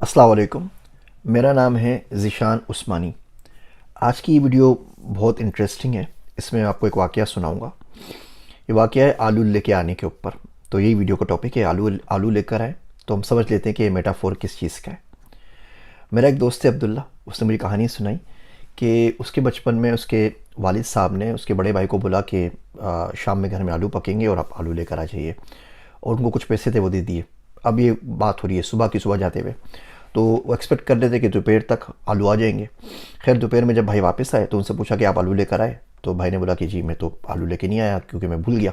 अस्सलाम वालेकुम। मेरा नाम है ज़ीशान उस्मानी। आज की ये वीडियो बहुत इंटरेस्टिंग है। इसमें मैं आपको एक वाक़या सुनाऊंगा। ये वाक़या है आलू लेके आने के ऊपर। तो यही वीडियो का टॉपिक है, आलू आलू लेकर आए। तो हम समझ लेते हैं कि ये मेटाफोर किस चीज़ का है। मेरा एक दोस्त है अब्दुल्ला, उसने मुझे कहानी सुनाई कि उसके बचपन में उसके वालिद साहब ने उसके बड़े भाई को बोला कि शाम में घर में आलू पकेंगे और आप आलू लेकर आ जाइए, और उनको कुछ पैसे थे वो दे दिए। अब ये बात हो रही है सुबह की, सुबह जाते हुए। तो वो एक्सपेक्ट कर रहे थे कि दोपहर तक आलू आ जाएंगे। खैर दोपहर में जब भाई वापस आए तो उनसे पूछा कि आप आलू लेकर आए? तो भाई ने बोला कि जी मैं तो आलू लेके नहीं आया क्योंकि मैं भूल गया।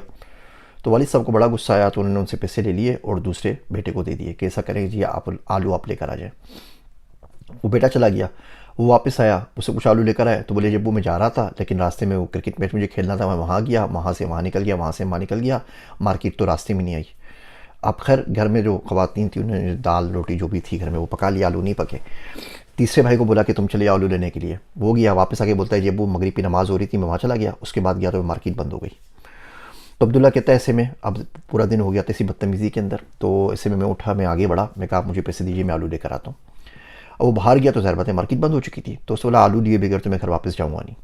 तो वालिद साहब को बड़ा गुस्सा आया, तो उन्होंने उनसे पैसे ले लिए और दूसरे बेटे को दे दिए कि ऐसा करें जी, आप आलू आप लेकर आ जाएँ। वो बेटा चला गया। वो वापस आया, उससे कुछ आलू लेकर आया तो बोले जब वो मैं जा रहा था लेकिन रास्ते में वो क्रिकेट मैच मुझे खेलना था, मैं वहाँ गया, वहाँ से वहाँ निकल गया, वहाँ से वहाँ निकल गया, मार्केट तो रास्ते में नहीं आई। अब खैर घर में जो ख़वातीन थी उन्होंने दाल रोटी जो भी थी घर में वो पका लिया, आलू नहीं पके। तीसरे भाई को बोला कि तुम चले आओ आलू लेने के लिए। वो गया, वापस आके बोलता है जब वो मगरिब की नमाज़ हो रही थी मैं वहाँ चला गया, उसके बाद गया तो मार्केट बंद हो गई। तो अब्दुल्ला कहता है ऐसे में अब पूरा दिन हो गया था इसी बदतमीज़ी के अंदर। तो ऐसे में मैं उठा, मैं आगे बढ़ा, मैं कहा आप मुझे पैसे दीजिए, मैं आलू लेकर आता हूँ। अब वो बाहर गया तो ज़ाहिर बात है मार्केट बंद हो चुकी थी, तो उसने बोला आलू लिए बगैर तो मैं घर वापस जाऊँगा नहीं।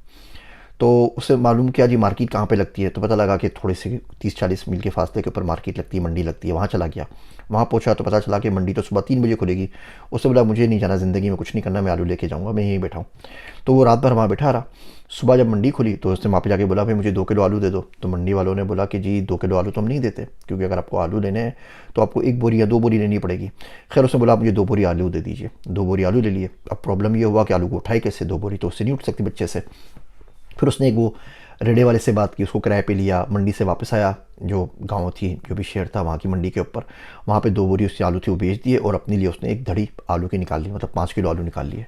तो उससे मालूम किया जी मार्केट कहाँ पे लगती है, तो पता लगा कि थोड़े से 30-40 मील के फासले के ऊपर मार्केट लगती है, मंडी लगती है। वहाँ चला गया, वहाँ पहुँचा तो पता चला कि मंडी तो सुबह 3 बजे खुलेगी। उससे बोला मुझे नहीं जाना, ज़िंदगी में कुछ नहीं करना, मैं आलू लेके जाऊँगा, मैं यहीं बैठा हूँ। तो वो रात भर वहाँ बैठा रहा। सुबह जब मंडी खुली तो उसने वहाँ पे जाके बोला भाई मुझे 2 किलो आलू दे दो। तो मंडी वालों ने बोला कि जी 2 किलो आलू तो हम नहीं देते, क्योंकि अगर आपको आलू लेने हैं तो आपको 1 बोरी या 2 बोरी लेनी पड़ेगी। खैर उसने बोला आप मुझे 2 बोरी आलू दे दीजिए। 2 बोरी आलू ले लिए। अब प्रॉब्लम ये हुआ कि आलू को उठाए कैसे, 2 बोरी तो उससे नहीं उठ सकती बच्चे से। फिर उसने एक वो रेडे वाले से बात की, उसको किराए पे लिया, मंडी से वापस आया, जो गांव थी जो भी शहर था वहाँ की मंडी के ऊपर, वहाँ पे 2 बोरी उससे आलू थे वो बेच दिए और अपने लिए उसने एक धड़ी आलू की निकाल ली, मतलब 5 किलो आलू निकाल लिए।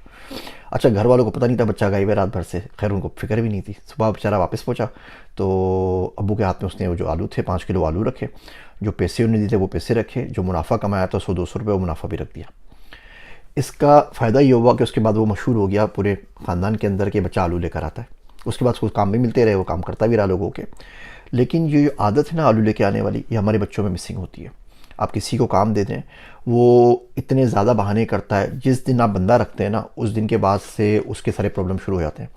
अच्छा घर वालों को पता नहीं था, बच्चा गायब है रात भर से, खैर उनको फिक्र भी नहीं थी। सुबह बेचारा वापस पहुँचा तो अब्बू के हाथ में उसने वो जो आलू थे 5 किलो आलू रखे, जो पैसे उन्हें दिए थे वो पैसे रखे, जो मुनाफा कमाया था 100-200 रुपये वो मुनाफा भी रख दिया। इसका फ़ायदा ये हुआ कि उसके बाद वो मशहूर हो गया पूरे ख़ानदान के अंदर कि बच्चा आलू लेकर आता है। उसके बाद उसको काम भी मिलते रहे, वो काम करता भी रहा लोगों के। लेकिन ये जो आदत है ना आलू लेके आने वाली, ये हमारे बच्चों में मिसिंग होती है। आप किसी को काम दे दें, वो इतने ज़्यादा बहाने करता है, जिस दिन आप बंदा रखते हैं ना उस दिन के बाद से उसके सारे प्रॉब्लम शुरू हो जाते हैं।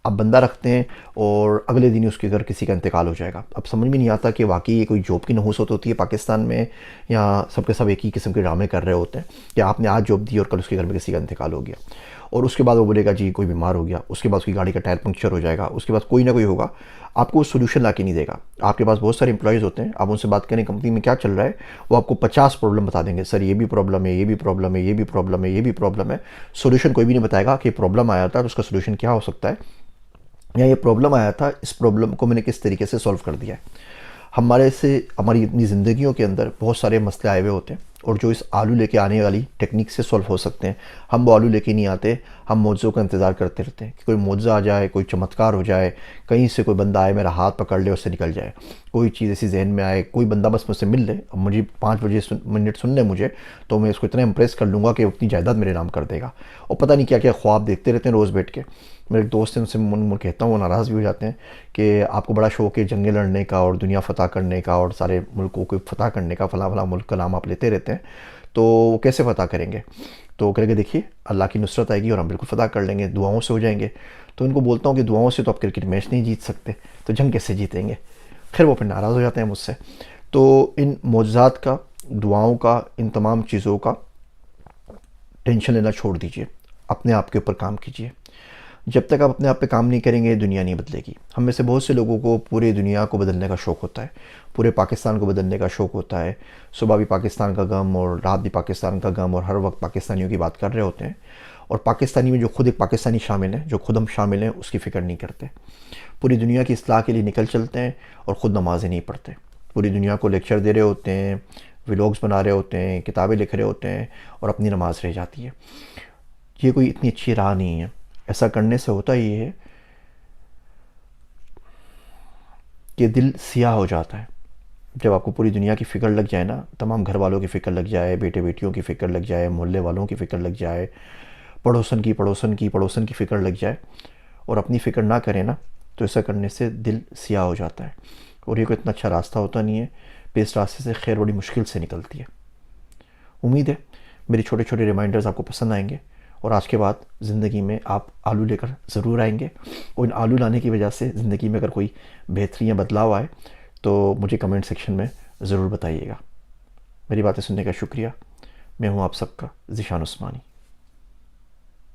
आप बंदा रखते हैं और अगले दिन ही उसके घर किसी का इंतकाल हो जाएगा। अब समझ में नहीं आता कि वाकई ये कोई जॉब की नहूसत होती है पाकिस्तान में, या सबके सब एक ही किस्म के ड्रामे कर रहे होते हैं कि आपने आज जॉब दी और कल उसके घर में किसी का इंतकाल हो गया, और उसके बाद वो बोलेगा जी कोई बीमार हो गया, उसके बाद उसकी गाड़ी का टायर पंक्चर हो जाएगा, उसके बाद कोई ना कोई होगा। आपको सोल्यूशन ला के नहीं देगा। आपके पास बहुत सारे एम्प्लॉयज़ होते हैं, आप उनसे बात करें कंपनी में क्या चल रहा है, वो आपको 50 प्रॉब्लम बता देंगे, सर ये भी प्रॉब्लम है, ये भी प्रॉब्लम है, ये भी प्रॉब्लम है, ये भी प्रॉब्लम है। सोल्यूशन कोई भी नहीं बताएगा कि प्रॉब्लम आया था तो उसका सोल्यूशन क्या हो सकता है, या ये प्रॉब्लम आया था इस प्रॉब्लम को मैंने किस तरीके से सॉल्व कर दिया है। हमारे से हमारी इतनी ज़िंदगियों के अंदर बहुत सारे मसले आए हुए होते हैं, और जो इस आलू लेके आने वाली टेक्निक से सॉल्व हो सकते हैं, हम वो आलू लेके नहीं आते। हम मौजों का इंतज़ार करते रहते हैं कि कोई मौजा आ जाए, कोई चमत्कार हो जाए, कहीं से कोई बंदा आए मेरा हाथ पकड़ ले उससे निकल जाए, कोई चीज़ ऐसी जहन में आए, कोई बंदा बस मुझसे मिल ले, अब मुझे 5 मिनट सुन ले मुझे, तो मैं उसको इतना इंप्रेस कर लूँगा कि अपनी जायदाद मेरे नाम कर देगा। और पता नहीं क्या क्या ख्वाब देखते रहते हैं रोज़ बैठ के। मेरे एक दोस्त हैं, उनसे मैं कहता हूँ, वो नाराज़ भी हो जाते हैं कि आपको बड़ा शौक़ है जंगें लड़ने का और दुनिया फ़तह करने का और सारे मुल्कों को फ़तह करने का, फ़लाँ फ़लाँ मुल्क का नाम आप लेते रहते हैं, तो वो कैसे फ़तह करेंगे? तो कहेंगे देखिए अल्लाह की नुसरत आएगी और हम बिल्कुल फ़तह कर लेंगे, दुआओं से हो जाएंगे। तो उनको बोलता हूँ कि दुआओं से तो आप क्रिकेट मैच नहीं जीत सकते, तो जंग कैसे जीतेंगे? खैर वो फिर नाराज़ हो जाते हैं मुझसे। तो इन मोज़ात का, दुआओं का, इन तमाम चीज़ों का टेंशन लेना छोड़ दीजिए, अपने आप के ऊपर काम कीजिए। जब तक आप अपने आप पे काम नहीं करेंगे दुनिया नहीं बदलेगी। हम में से बहुत से लोगों को पूरे दुनिया को बदलने का शौक़ होता है, पूरे पाकिस्तान को बदलने का शौक़ होता है। सुबह भी पाकिस्तान का गम और रात भी पाकिस्तान का गम, और हर वक्त पाकिस्तानियों की बात कर रहे होते हैं। और पाकिस्तानी में जो खुद एक पाकिस्तानी शामिल है, जो खुद हम शामिल हैं, उसकी फ़िक्र नहीं करते। पूरी दुनिया की इस्लाह के लिए निकल चलते हैं और ख़ुद नमाज़ें नहीं पढ़ते। पूरी दुनिया को लेक्चर दे रहे होते हैं, व्लॉग्स बना रहे होते हैं, किताबें लिख रहे होते हैं, और अपनी नमाज़ रह जाती है। ये कोई इतनी अच्छी राह नहीं है। ऐसा करने से होता ये है कि दिल सियाह हो जाता है। जब आपको पूरी दुनिया की फ़िक्र लग जाए ना, तमाम घर वालों की फ़िक्र लग जाए, बेटे बेटियों की फ़िक्र लग जाए, मोहल्ले वालों की फ़िक्र लग जाए, पड़ोसन की फ़िक्र लग जाए, और अपनी फ़िक्र ना करें ना, तो ऐसा करने से दिल सियाह हो जाता है। और ये कोई इतना अच्छा रास्ता होता नहीं है। पे इस रास्ते से खैर बड़ी मुश्किल से निकलती है। उम्मीद है मेरे छोटे छोटे रिमाइंडर्स आपको पसंद आएंगे और आज के बाद ज़िंदगी में आप आलू लेकर ज़रूर आएंगे। और इन आलू लाने की वजह से ज़िंदगी में अगर कोई बेहतरी या बदलाव आए तो मुझे कमेंट सेक्शन में ज़रूर बताइएगा। मेरी बातें सुनने का शुक्रिया। मैं हूँ आप सबका ज़ीशान उस्मानी।